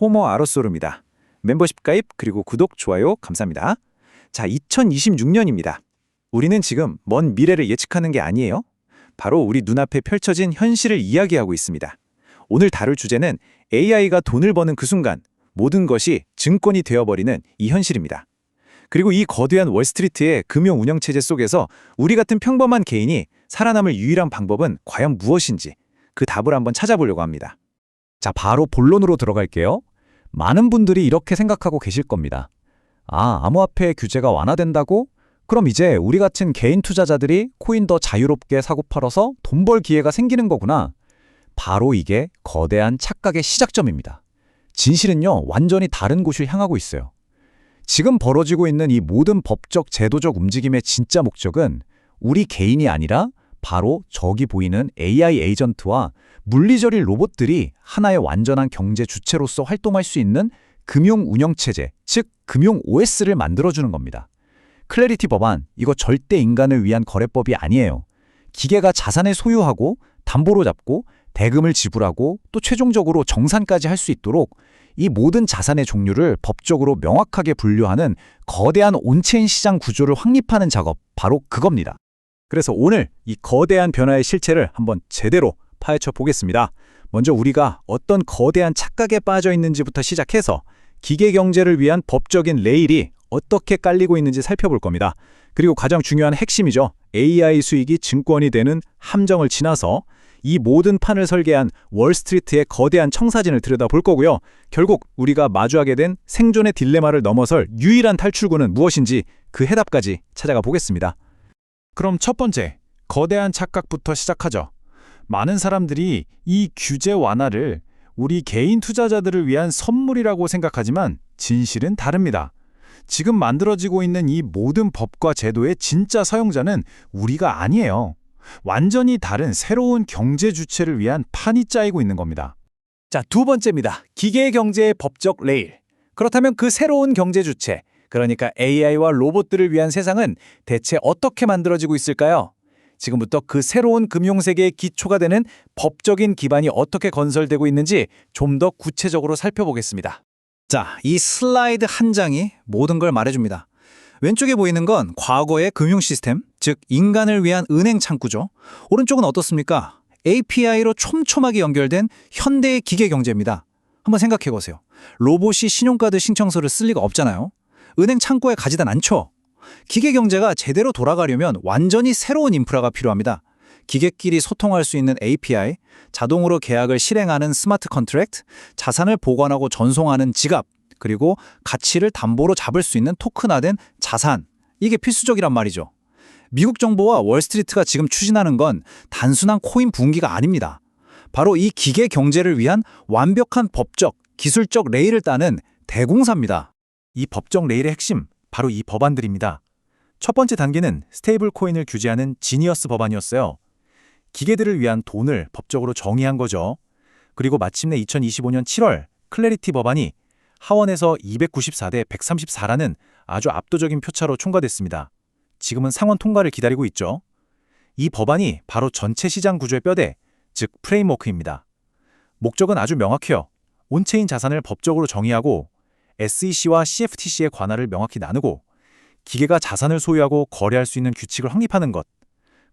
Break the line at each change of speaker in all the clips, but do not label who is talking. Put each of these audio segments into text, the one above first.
호모 아로소르입니다. 멤버십 가입 그리고 구독, 좋아요 감사합니다. 자, 2026년입니다. 우리는 지금 먼 미래를 예측하는 게 아니에요. 바로 우리 눈앞에 펼쳐진 현실을 이야기하고 있습니다. 오늘 다룰 주제는 AI가 돈을 버는 그 순간 모든 것이 증권이 되어버리는 이 현실입니다. 그리고 이 거대한 월스트리트의 금융 운영체제 속에서 우리 같은 평범한 개인이 살아남을 유일한 방법은 과연 무엇인지 그 답을 한번 찾아보려고 합니다.
자, 바로 본론으로 들어갈게요. 많은 분들이 이렇게 생각하고 계실 겁니다. 암호화폐 규제가 완화된다고? 그럼 이제 우리 같은 개인 투자자들이 코인 더 자유롭게 사고 팔아서 돈 벌 기회가 생기는 거구나. 바로 이게 거대한 착각의 시작점입니다. 진실은요, 완전히 다른 곳을 향하고 있어요. 지금 벌어지고 있는 이 모든 법적, 제도적 움직임의 진짜 목적은 우리 개인이 아니라 바로 저기 보이는 AI 에이전트와 물리적인 로봇들이 하나의 완전한 경제 주체로서 활동할 수 있는 금융 운영체제, 즉 금융 OS를 만들어주는 겁니다. 클래리티 법안, 이거 절대 인간을 위한 거래법이 아니에요. 기계가 자산을 소유하고 담보로 잡고 대금을 지불하고 또 최종적으로 정산까지 할 수 있도록 이 모든 자산의 종류를 법적으로 명확하게 분류하는 거대한 온체인 시장 구조를 확립하는 작업, 바로 그겁니다.
그래서 오늘 이 거대한 변화의 실체를 한번 제대로 파헤쳐 보겠습니다. 먼저 우리가 어떤 거대한 착각에 빠져 있는지부터 시작해서 기계 경제를 위한 법적인 레일이 어떻게 깔리고 있는지 살펴볼 겁니다. 그리고 가장 중요한 핵심이죠. AI 수익이 증권이 되는 함정을 지나서 이 모든 판을 설계한 월스트리트의 거대한 청사진을 들여다볼 거고요. 결국 우리가 마주하게 된 생존의 딜레마를 넘어설 유일한 탈출구는 무엇인지 그 해답까지 찾아가 보겠습니다.
그럼 첫 번째, 거대한 착각부터 시작하죠. 많은 사람들이 이 규제 완화를 우리 개인 투자자들을 위한 선물이라고 생각하지만 진실은 다릅니다. 지금 만들어지고 있는 이 모든 법과 제도의 진짜 사용자는 우리가 아니에요. 완전히 다른 새로운 경제 주체를 위한 판이 짜이고 있는 겁니다.
자, 두 번째입니다. 기계 경제의 법적 레일. 그렇다면 그 새로운 경제 주체, 그러니까 AI와 로봇들을 위한 세상은 대체 어떻게 만들어지고 있을까요? 지금부터 그 새로운 금융세계의 기초가 되는 법적인 기반이 어떻게 건설되고 있는지 좀 더 구체적으로 살펴보겠습니다. 자, 이 슬라이드 한 장이 모든 걸 말해줍니다. 왼쪽에 보이는 건 과거의 금융 시스템, 즉 인간을 위한 은행 창구죠. 오른쪽은 어떻습니까? API로 촘촘하게 연결된 현대의 기계 경제입니다. 한번 생각해 보세요. 로봇이 신용카드 신청서를 쓸 리가 없잖아요. 은행 창구에 가지단 않죠. 기계 경제가 제대로 돌아가려면 완전히 새로운 인프라가 필요합니다. 기계끼리 소통할 수 있는 API, 자동으로 계약을 실행하는 스마트 컨트랙트, 자산을 보관하고 전송하는 지갑, 그리고 가치를 담보로 잡을 수 있는 토큰화된 자산, 이게 필수적이란 말이죠. 미국 정부와 월스트리트가 지금 추진하는 건 단순한 코인 분기가 아닙니다. 바로 이 기계 경제를 위한 완벽한 법적, 기술적 레일을 따는 대공사입니다.
이 법적 레일의 핵심, 바로 이 법안들입니다. 첫 번째 단계는 스테이블 코인을 규제하는 지니어스 법안이었어요. 기계들을 위한 돈을 법적으로 정의한 거죠. 그리고 마침내 2025년 7월 클래리티 법안이 하원에서 294대 134라는 아주 압도적인 표차로 통과됐습니다. 지금은 상원 통과를 기다리고 있죠. 이 법안이 바로 전체 시장 구조의 뼈대, 즉 프레임워크입니다. 목적은 아주 명확해요. 온체인 자산을 법적으로 정의하고 SEC와 CFTC의 관할을 명확히 나누고 기계가 자산을 소유하고 거래할 수 있는 규칙을 확립하는 것.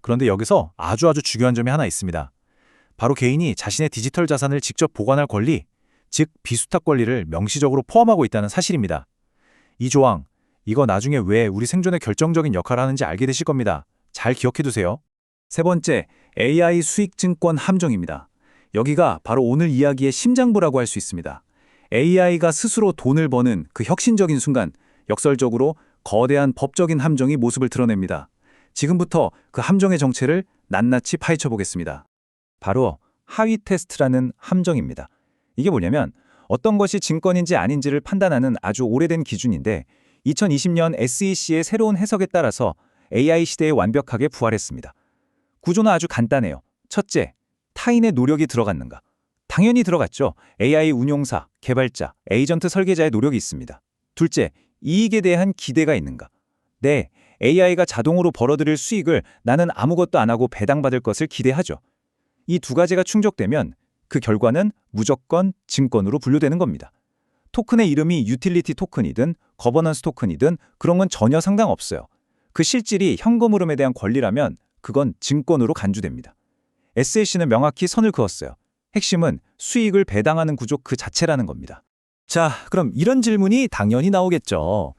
그런데 여기서 아주 중요한 점이 하나 있습니다. 바로 개인이 자신의 디지털 자산을 직접 보관할 권리, 즉 비수탁 권리를 명시적으로 포함하고 있다는 사실입니다. 이 조항, 이거 나중에 왜 우리 생존에 결정적인 역할을 하는지 알게 되실 겁니다. 잘 기억해두세요.
세 번째, AI 수익증권 함정입니다. 여기가 바로 오늘 이야기의 심장부라고 할 수 있습니다. AI가 스스로 돈을 버는 그 혁신적인 순간, 역설적으로 거대한 법적인 함정이 모습을 드러냅니다. 지금부터 그 함정의 정체를 낱낱이 파헤쳐 보겠습니다. 바로 하위 테스트라는 함정입니다. 이게 뭐냐면 어떤 것이 증권인지 아닌지를 판단하는 아주 오래된 기준인데 2020년 SEC의 새로운 해석에 따라서 AI 시대에 완벽하게 부활했습니다. 구조는 아주 간단해요. 첫째, 타인의 노력이 들어갔는가? 당연히 들어갔죠. AI 운용사, 개발자, 에이전트 설계자의 노력이 있습니다. 둘째, 이익에 대한 기대가 있는가? 네, AI가 자동으로 벌어들일 수익을 나는 아무것도 안 하고 배당받을 것을 기대하죠. 이 두 가지가 충족되면 그 결과는 무조건 증권으로 분류되는 겁니다.
토큰의 이름이 유틸리티 토큰이든 거버넌스 토큰이든 그런 건 전혀 상관없어요. 그 실질이 현금 흐름에 대한 권리라면 그건 증권으로 간주됩니다. SEC는 명확히 선을 그었어요. 핵심은 수익을 배당하는 구조 그 자체라는 겁니다.
자, 그럼 이런 질문이 당연히 나오겠죠.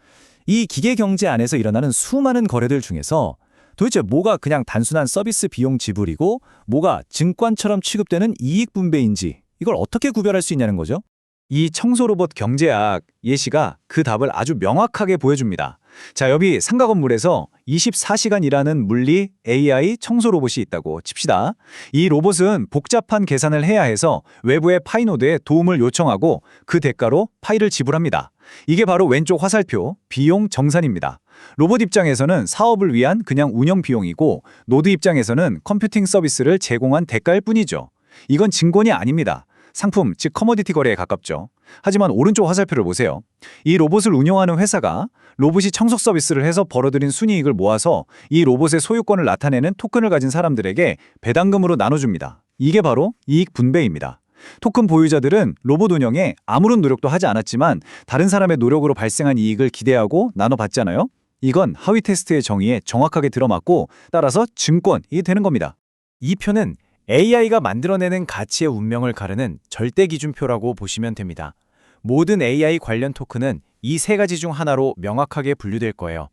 이 기계 경제 안에서 일어나는 수많은 거래들 중에서 도대체 뭐가 그냥 단순한 서비스 비용 지불이고 뭐가 증권처럼 취급되는 이익 분배인지 이걸 어떻게 구별할 수 있냐는 거죠?
이 청소로봇 경제학 예시가 그 답을 아주 명확하게 보여줍니다. 자, 여기 상가 건물에서 24시간 일하는 물리 AI 청소로봇이 있다고 칩시다. 이 로봇은 복잡한 계산을 해야 해서 외부의 파이노드에 도움을 요청하고 그 대가로 파이를 지불합니다. 이게 바로 왼쪽 화살표, 비용 정산입니다. 로봇 입장에서는 사업을 위한 그냥 운영 비용이고 노드 입장에서는 컴퓨팅 서비스를 제공한 대가일 뿐이죠. 이건 증권이 아닙니다. 상품, 즉 커머디티 거래에 가깝죠. 하지만 오른쪽 화살표를 보세요. 이 로봇을 운영하는 회사가 로봇이 청소 서비스를 해서 벌어들인 순이익을 모아서 이 로봇의 소유권을 나타내는 토큰을 가진 사람들에게 배당금으로 나눠줍니다. 이게 바로 이익 분배입니다. 토큰 보유자들은 로봇 운영에 아무런 노력도 하지 않았지만 다른 사람의 노력으로 발생한 이익을 기대하고 나눠받잖아요. 이건 하위 테스트의 정의에 정확하게 들어맞고 따라서 증권이 되는 겁니다.
이 표는 AI가 만들어내는 가치의 운명을 가르는 절대 기준표라고 보시면 됩니다. 모든 AI 관련 토큰은 이 세 가지 중 하나로 명확하게 분류될 거예요.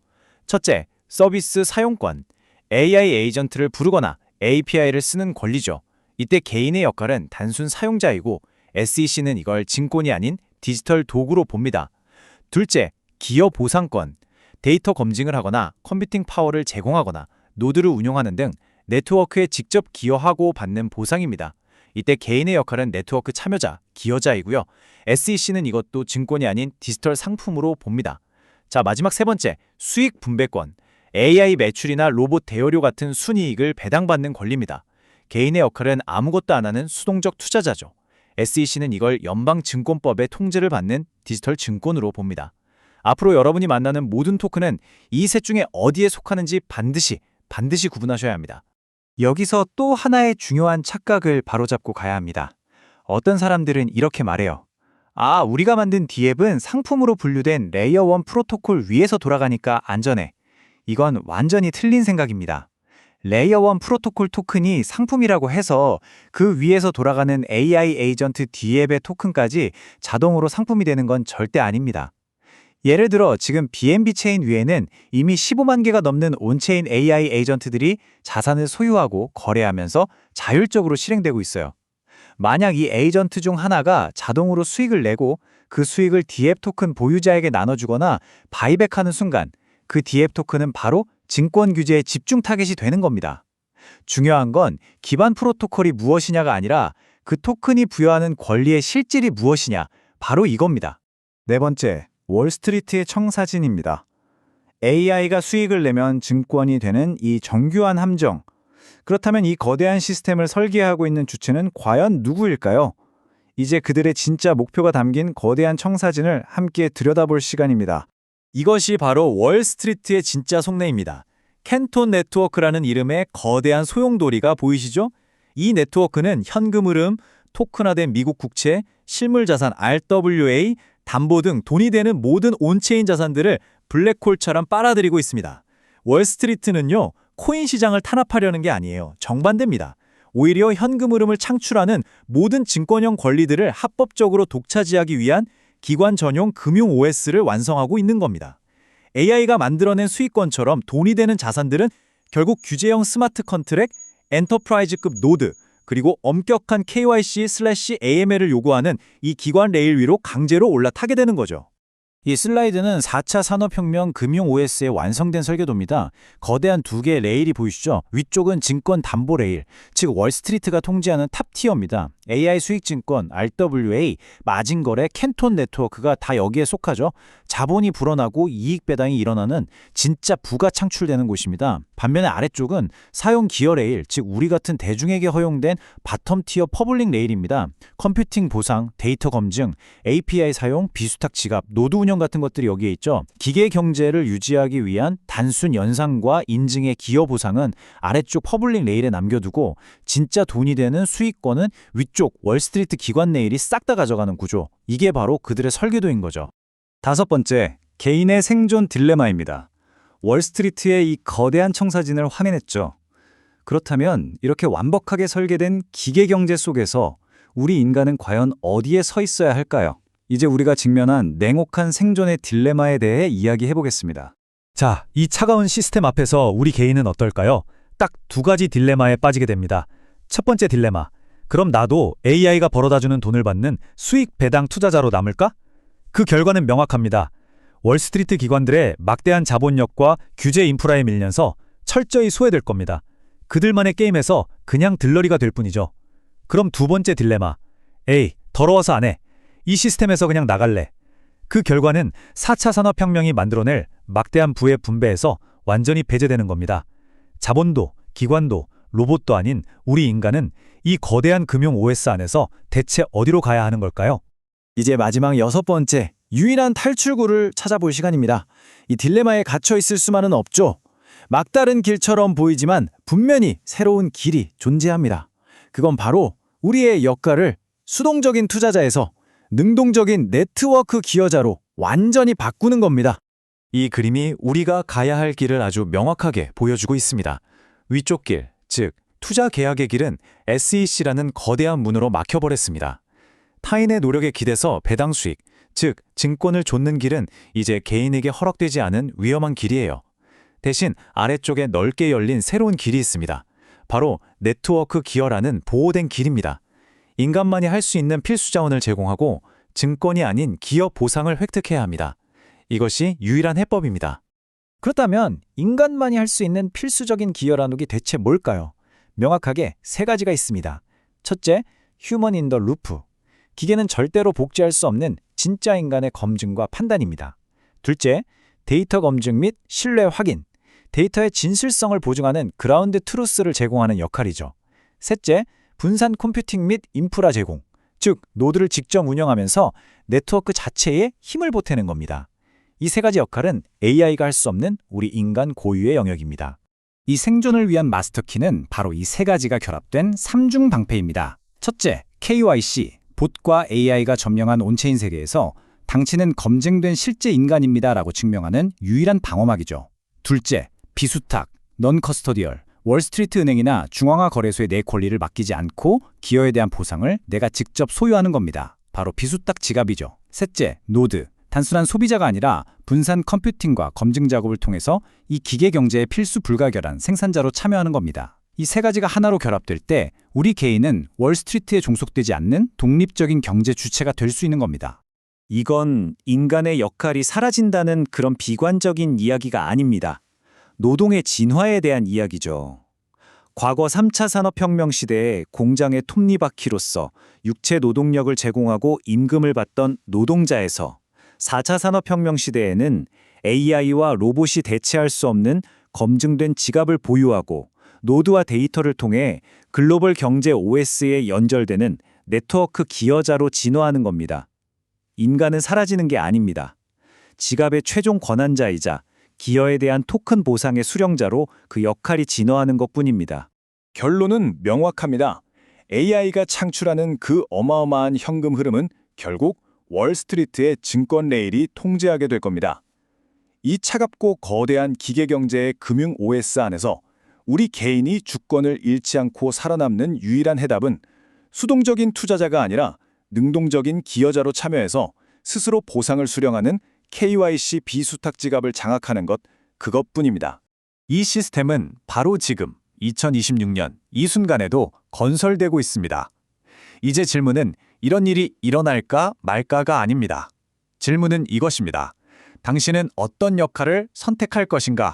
첫째, 서비스 사용권. AI 에이전트를 부르거나 API를 쓰는 권리죠. 이때 개인의 역할은 단순 사용자이고 SEC는 이걸 증권이 아닌 디지털 도구로 봅니다. 둘째, 기여 보상권. 데이터 검증을 하거나 컴퓨팅 파워를 제공하거나 노드를 운용하는 등 네트워크에 직접 기여하고 받는 보상입니다. 이때 개인의 역할은 네트워크 참여자, 기여자이고요. SEC는 이것도 증권이 아닌 디지털 상품으로 봅니다. 자, 마지막 세 번째, 수익 분배권. AI 매출이나 로봇 대여료 같은 순이익을 배당받는 권리입니다. 개인의 역할은 아무것도 안 하는 수동적 투자자죠. SEC는 이걸 연방증권법의 통제를 받는 디지털 증권으로 봅니다. 앞으로 여러분이 만나는 모든 토큰은 이 셋 중에 어디에 속하는지 반드시 구분하셔야 합니다.
여기서 또 하나의 중요한 착각을 바로잡고 가야 합니다. 어떤 사람들은 이렇게 말해요. 아, 우리가 만든 D앱은 상품으로 분류된 레이어 1 프로토콜 위에서 돌아가니까 안전해. 이건 완전히 틀린 생각입니다. 레이어 1 프로토콜 토큰이 상품이라고 해서 그 위에서 돌아가는 AI 에이전트 D앱의 토큰까지 자동으로 상품이 되는 건 절대 아닙니다. 예를 들어 지금 BNB 체인 위에는 이미 15만 개가 넘는 온체인 AI 에이전트들이 자산을 소유하고 거래하면서 자율적으로 실행되고 있어요. 만약 이 에이전트 중 하나가 자동으로 수익을 내고 그 수익을 D앱 토큰 보유자에게 나눠주거나 바이백하는 순간 그 D앱 토큰은 바로 증권 규제의 집중 타겟이 되는 겁니다. 중요한 건 기반 프로토콜이 무엇이냐가 아니라 그 토큰이 부여하는 권리의 실질이 무엇이냐, 바로 이겁니다. 네 번째, 월스트리트의 청사진입니다. AI가 수익을 내면 증권이 되는 이 정교한 함정. 그렇다면 이 거대한 시스템을 설계하고 있는 주체는 과연 누구일까요? 이제 그들의 진짜 목표가 담긴 거대한 청사진을 함께 들여다볼 시간입니다.
이것이 바로 월스트리트의 진짜 속내입니다. 캔톤 네트워크라는 이름의 거대한 소용돌이가 보이시죠? 이 네트워크는 현금 흐름, 토큰화된 미국 국채, 실물자산 RWA, 담보 등 돈이 되는 모든 온체인 자산들을 블랙홀처럼 빨아들이고 있습니다. 월스트리트는요, 코인 시장을 탄압하려는 게 아니에요. 정반대입니다. 오히려 현금 흐름을 창출하는 모든 증권형 권리들을 합법적으로 독차지하기 위한 기관 전용 금융 OS를 완성하고 있는 겁니다. AI가 만들어낸 수익권처럼 돈이 되는 자산들은 결국 규제형 스마트 컨트랙, 엔터프라이즈급 노드, 그리고 엄격한 KYC/AML을 요구하는 이 기관 레일 위로 강제로 올라타게 되는 거죠. 이 슬라이드는 4차 산업혁명 금융 OS의 완성된 설계도입니다. 거대한 두 개의 레일이 보이시죠? 위쪽은 증권 담보 레일, 즉 월스트리트가 통제하는 탑티어입니다. AI 수익증권, RWA, 마진거래, 캔톤 네트워크가 다 여기에 속하죠. 자본이 불어나고 이익 배당이 일어나는 진짜 부가 창출되는 곳입니다. 반면에 아래쪽은 사용 기여 레일, 즉 우리 같은 대중에게 허용된 바텀티어 퍼블릭 레일입니다. 컴퓨팅 보상, 데이터 검증, API 사용, 비수탁 지갑, 노드 운영 같은 것들이 여기에 있죠. 기계 경제를 유지하기 위한 단순 연상과 인증의 기여 보상은 아래쪽 퍼블릭 레일에 남겨두고 진짜 돈이 되는 수익권은 위쪽
위쪽 월스트리트 기관 내일이 싹 다 가져가는 구조. 이게 바로 그들의 설계도인 거죠.
다섯 번째, 개인의 생존 딜레마입니다. 월스트리트의 이 거대한 청사진을 화면했죠. 그렇다면 이렇게 완벽하게 설계된 기계 경제 속에서 우리 인간은 과연 어디에 서 있어야 할까요? 이제 우리가 직면한 냉혹한 생존의 딜레마에 대해 이야기해 보겠습니다.
자, 이 차가운 시스템 앞에서 우리 개인은 어떨까요? 딱 두 가지 딜레마에 빠지게 됩니다. 첫 번째 딜레마. 그럼 나도 AI가 벌어다주는 돈을 받는 수익 배당 투자자로 남을까? 그 결과는 명확합니다. 월스트리트 기관들의 막대한 자본력과 규제 인프라에 밀려서 철저히 소외될 겁니다. 그들만의 게임에서 그냥 들러리가 될 뿐이죠. 그럼 두 번째 딜레마. 에이, 더러워서 안 해. 이 시스템에서 그냥 나갈래. 그 결과는 4차 산업혁명이 만들어낼 막대한 부의 분배에서 완전히 배제되는 겁니다. 자본도, 기관도, 로봇도 아닌 우리 인간은 이 거대한 금융 OS 안에서 대체 어디로 가야 하는 걸까요?
이제 마지막 여섯 번째, 유일한 탈출구를 찾아볼 시간입니다. 이 딜레마에 갇혀 있을 수만은 없죠. 막다른 길처럼 보이지만 분명히 새로운 길이 존재합니다. 그건 바로 우리의 역할을 수동적인 투자자에서 능동적인 네트워크 기여자로 완전히 바꾸는 겁니다.
이 그림이 우리가 가야 할 길을 아주 명확하게 보여주고 있습니다. 위쪽 길, 즉 투자 계약의 길은 SEC라는 거대한 문으로 막혀버렸습니다. 타인의 노력에 기대서 배당 수익, 즉 증권을 좇는 길은 이제 개인에게 허락되지 않은 위험한 길이에요. 대신 아래쪽에 넓게 열린 새로운 길이 있습니다. 바로 네트워크 기여라는 보호된 길입니다. 인간만이 할 수 있는 필수 자원을 제공하고 증권이 아닌 기업 보상을 획득해야 합니다. 이것이 유일한 해법입니다.
그렇다면 인간만이 할 수 있는 필수적인 기여 나누기 대체 뭘까요? 명확하게 세 가지가 있습니다. 첫째, 휴먼 인 더 루프. 기계는 절대로 복제할 수 없는 진짜 인간의 검증과 판단입니다. 둘째, 데이터 검증 및 신뢰 확인. 데이터의 진실성을 보증하는 그라운드 트루스를 제공하는 역할이죠. 셋째, 분산 컴퓨팅 및 인프라 제공. 즉, 노드를 직접 운영하면서 네트워크 자체에 힘을 보태는 겁니다. 이 세 가지 역할은 AI가 할 수 없는 우리 인간 고유의 영역입니다. 이 생존을 위한 마스터키는 바로 이 세 가지가 결합된 삼중 방패입니다. 첫째, KYC, 봇과 AI가 점령한 온체인 세계에서 당신은 검증된 실제 인간입니다 라고 증명하는 유일한 방어막이죠. 둘째, 비수탁, 넌 커스터디얼. 월스트리트 은행이나 중앙화 거래소에 내 권리를 맡기지 않고 기여에 대한 보상을 내가 직접 소유하는 겁니다. 바로 비수탁 지갑이죠. 셋째, 노드. 단순한 소비자가 아니라 분산 컴퓨팅과 검증 작업을 통해서 이 기계 경제의 필수 불가결한 생산자로 참여하는 겁니다. 이 세 가지가 하나로 결합될 때 우리 개인은 월스트리트에 종속되지 않는 독립적인 경제 주체가 될 수 있는 겁니다. 이건 인간의 역할이 사라진다는 그런 비관적인 이야기가 아닙니다. 노동의 진화에 대한 이야기죠. 과거 3차 산업혁명 시대에 공장의 톱니바퀴로서 육체 노동력을 제공하고 임금을 받던 노동자에서 4차 산업혁명 시대에는 AI와 로봇이 대체할 수 없는 검증된 지갑을 보유하고 노드와 데이터를 통해 글로벌 경제 OS에 연결되는 네트워크 기여자로 진화하는 겁니다. 인간은 사라지는 게 아닙니다. 지갑의 최종 권한자이자 기여에 대한 토큰 보상의 수령자로 그 역할이 진화하는 것뿐입니다.
결론은 명확합니다. AI가 창출하는 그 어마어마한 현금 흐름은 결국 월스트리트의 증권 레일이 통제하게 될 겁니다. 이 차갑고 거대한 기계경제의 금융 OS 안에서 우리 개인이 주권을 잃지 않고 살아남는 유일한 해답은 수동적인 투자자가 아니라 능동적인 기여자로 참여해서 스스로 보상을 수령하는 KYC 비수탁 지갑을 장악하는 것, 그것뿐입니다.
이 시스템은 바로 지금 2026년 이 순간에도 건설되고 있습니다. 이제 질문은 이런 일이 일어날까 말까가 아닙니다. 질문은 이것입니다. 당신은 어떤 역할을 선택할 것인가?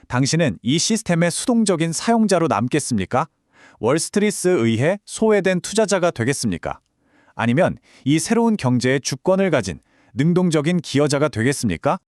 당신은 이 시스템의 수동적인 사용자로 남겠습니까? 월스트리트에 의해 소외된 투자자가 되겠습니까? 아니면 이 새로운 경제의 주권을 가진 능동적인 기여자가 되겠습니까?